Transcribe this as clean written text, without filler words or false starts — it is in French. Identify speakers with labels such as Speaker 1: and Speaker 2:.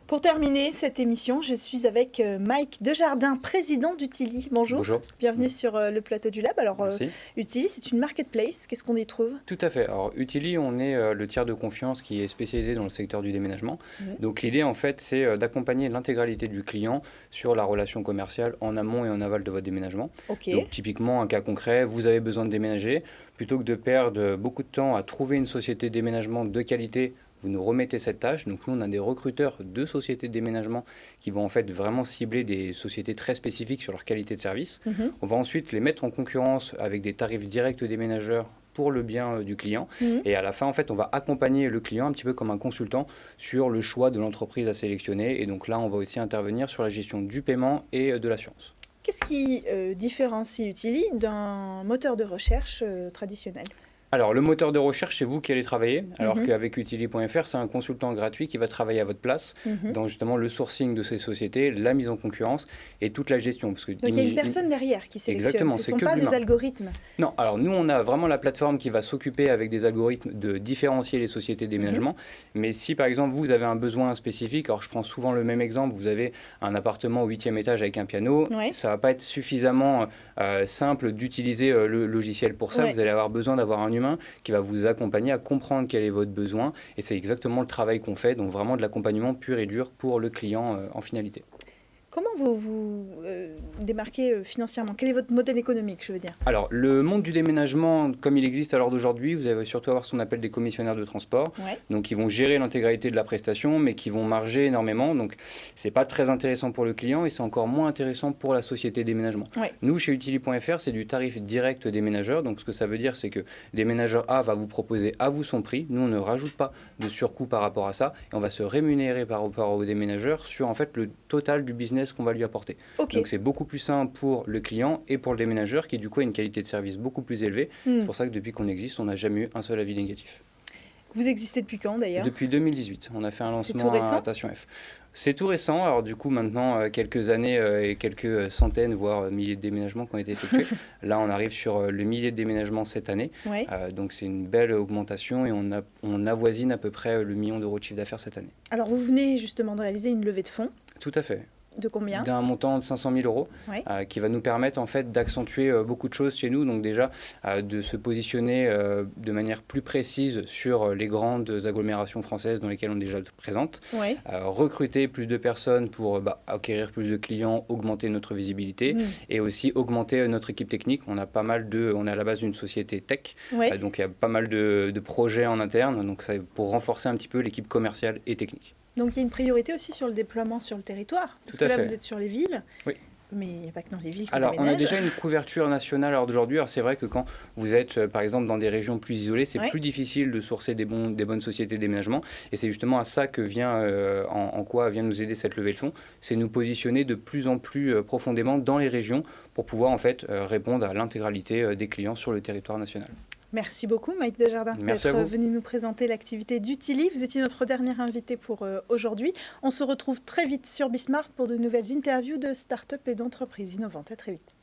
Speaker 1: Pour terminer cette émission, je suis avec Mike Desjardins, président d'Utili. Bonjour.
Speaker 2: Bonjour.
Speaker 1: Bienvenue sur le plateau du Lab. Alors,
Speaker 2: Merci.
Speaker 1: Utili, c'est une marketplace. Qu'est-ce qu'on y trouve?
Speaker 2: Tout à fait. Alors, Utili, on est le tiers de confiance qui est spécialisé dans le secteur du déménagement. Donc, l'idée, en fait, c'est d'accompagner l'intégralité du client sur la relation commerciale en amont et en aval de votre déménagement.
Speaker 1: Ok.
Speaker 2: Donc, typiquement, un cas concret, vous avez besoin de déménager. Plutôt que de perdre beaucoup de temps à trouver une société de déménagement de qualité, vous nous remettez cette tâche. Donc nous, on a des recruteurs de sociétés de déménagement qui vont en fait vraiment cibler des sociétés très spécifiques sur leur qualité de service. On va ensuite les mettre en concurrence avec des tarifs directs des déménageurs pour le bien du client. Et à la fin, en fait, on va accompagner le client un petit peu comme un consultant sur le choix de l'entreprise à sélectionner. Et donc là, on va aussi intervenir sur la gestion du paiement et de l'assurance.
Speaker 1: Qu'est-ce qui différencie Utili d'un moteur de recherche traditionnel?
Speaker 2: Alors, le moteur de recherche, c'est vous qui allez travailler, alors qu'avec Utili.fr, c'est un consultant gratuit qui va travailler à votre place dans justement le sourcing de ces sociétés, la mise en concurrence et toute la gestion. Parce que
Speaker 1: donc, il y a une personne derrière qui sélectionne.
Speaker 2: Exactement,
Speaker 1: ce ne sont pas des algorithmes.
Speaker 2: Non, alors nous, on a vraiment la plateforme qui va s'occuper avec des algorithmes de différencier les sociétés de déménagement. Mais si, par exemple, vous avez un besoin spécifique, alors je prends souvent le même exemple, vous avez un appartement au 8e étage avec un piano, ça ne va pas être suffisamment simple d'utiliser le logiciel pour ça. Vous allez avoir besoin d'avoir un humain qui va vous accompagner à comprendre quel est votre besoin. Et c'est exactement le travail qu'on fait, donc vraiment de l'accompagnement pur et dur pour le client en finalité.
Speaker 1: Comment vous vous démarquez financièrement? Quel est votre modèle économique, je veux dire?
Speaker 2: Alors, le monde du déménagement, comme il existe à l'heure d'aujourd'hui, vous allez surtout avoir ce qu'on appelle des commissionnaires de transport. Donc, ils vont gérer l'intégralité de la prestation, mais qui vont marger énormément. Donc, ce n'est pas très intéressant pour le client et c'est encore moins intéressant pour la société déménagement. Nous, chez Utili.fr, c'est du tarif direct déménageur. Donc, ce que ça veut dire, c'est que déménageur A va vous proposer à vous son prix. Nous, on ne rajoute pas de surcoût par rapport à ça. Et on va se rémunérer par rapport au déménageur sur, en fait, le total du business qu'on va lui apporter. Donc c'est beaucoup plus simple pour le client et pour le déménageur qui du coup a une qualité de service beaucoup plus élevée. C'est pour ça que depuis qu'on existe, on n'a jamais eu un seul avis négatif.
Speaker 1: Vous existez depuis quand d'ailleurs?
Speaker 2: Depuis 2018. On a fait un lancement à Station F. C'est tout récent. Alors du coup maintenant quelques années et quelques centaines voire milliers de déménagements qui ont été effectués. Là on arrive sur le millier de déménagements cette année. Donc c'est une belle augmentation et on avoisine à peu près le million d'euros de chiffre d'affaires cette année.
Speaker 1: Alors vous venez justement de réaliser une levée de fonds.
Speaker 2: Tout à fait.
Speaker 1: De combien?
Speaker 2: D'un montant de 500 000 euros qui va nous permettre en fait d'accentuer beaucoup de choses chez nous. Donc déjà de se positionner de manière plus précise sur les grandes agglomérations françaises dans lesquelles on est déjà présente. Recruter plus de personnes pour acquérir plus de clients, augmenter notre visibilité et aussi augmenter notre équipe technique. On a on est à la base d'une société tech. Donc il y a pas mal de projets en interne. Donc c'est pour renforcer un petit peu l'équipe commerciale et technique.
Speaker 1: Donc il y a une priorité aussi sur le déploiement sur le territoire. Parce que là, vous êtes sur les villes. Mais il n'y a pas que dans les villes.
Speaker 2: Alors, on a déjà une couverture nationale à l'heure d'aujourd'hui. Alors, c'est vrai que quand vous êtes, par exemple, dans des régions plus isolées, c'est plus difficile de sourcer des bonnes sociétés de déménagement. Et c'est justement à ça que en quoi vient nous aider cette levée de fonds. C'est nous positionner de plus en plus profondément dans les régions pour pouvoir, en fait, répondre à l'intégralité des clients sur le territoire national.
Speaker 1: Merci beaucoup, Mike Desjardins, d'être venu nous présenter l'activité d'Utili. Vous étiez notre dernier invité pour aujourd'hui. On se retrouve très vite sur Bismarck pour de nouvelles interviews de start-up et d'entreprises innovantes. À très vite.